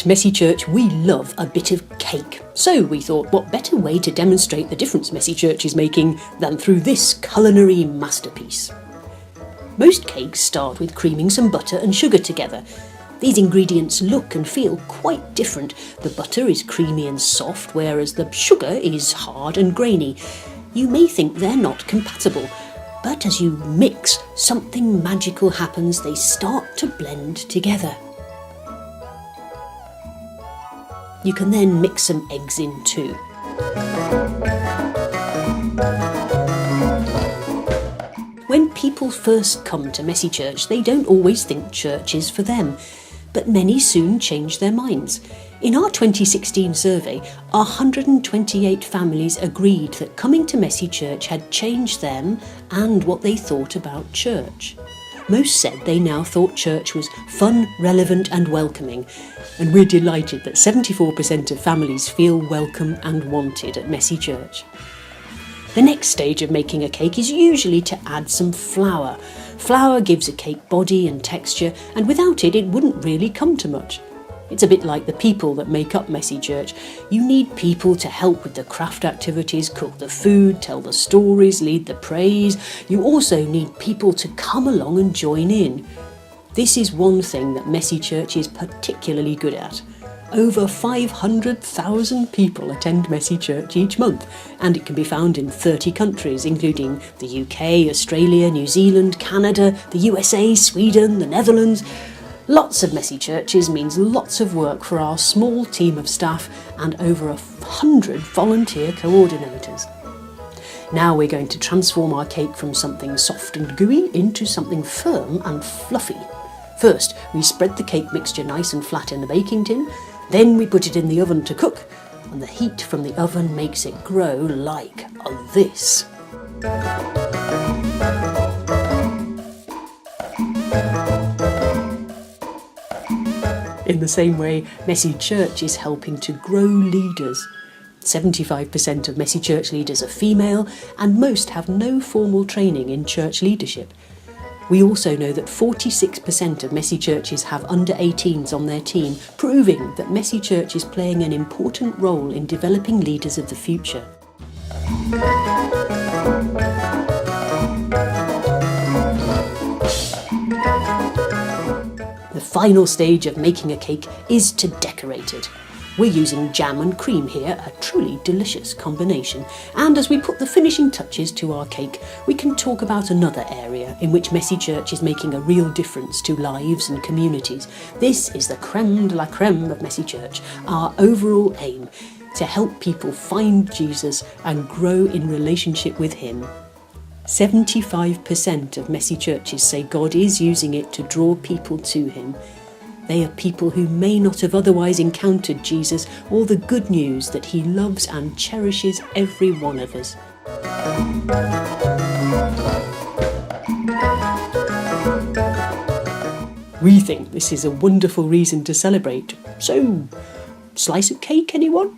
At Messy Church, we love a bit of cake. So we thought, what better way to demonstrate the difference Messy Church is making than through this culinary masterpiece. Most cakes start with creaming some butter and sugar together. These ingredients look and feel quite different. The butter is creamy and soft, whereas the sugar is hard and grainy. You may think they're not compatible, but as you mix, something magical happens. They start to blend together. You can then mix some eggs in too. When people first come to Messy Church, they don't always think church is for them, but many soon change their minds. In our 2016 survey, 128 families agreed that coming to Messy Church had changed them and what they thought about church. Most said they now thought church was fun, relevant and welcoming, and we're delighted that 74% of families feel welcome and wanted at Messy Church. The next stage of making a cake is usually to add some flour. Flour gives a cake body and texture, and without it, it wouldn't really come to much. It's a bit like the people that make up Messy Church. You need people to help with the craft activities, cook the food, tell the stories, lead the praise. You also need people to come along and join in. This is one thing that Messy Church is particularly good at. Over 500,000 people attend Messy Church each month, and it can be found in 30 countries, including the UK, Australia, New Zealand, Canada, the USA, Sweden, the Netherlands. Lots of Messy Churches means lots of work for our small team of staff and over 100 volunteer coordinators. Now we're going to transform our cake from something soft and gooey into something firm and fluffy. First, we spread the cake mixture nice and flat in the baking tin. Then we put it in the oven to cook, and the heat from the oven makes it grow like this. In the same way, Messy Church is helping to grow leaders. 75% of Messy Church leaders are female, and most have no formal training in church leadership. We also know that 46% of Messy Churches have under 18s on their team, proving that Messy Church is playing an important role in developing leaders of the future. The final stage of making a cake is to decorate it. We're using jam and cream here, a truly delicious combination. And as we put the finishing touches to our cake, we can talk about another area in which Messy Church is making a real difference to lives and communities. This is the crème de la crème of Messy Church, our overall aim, to help people find Jesus and grow in relationship with him. 75% of Messy Churches say God is using it to draw people to him. They are people who may not have otherwise encountered Jesus or the good news that he loves and cherishes every one of us. We think this is a wonderful reason to celebrate. So, slice of cake, anyone?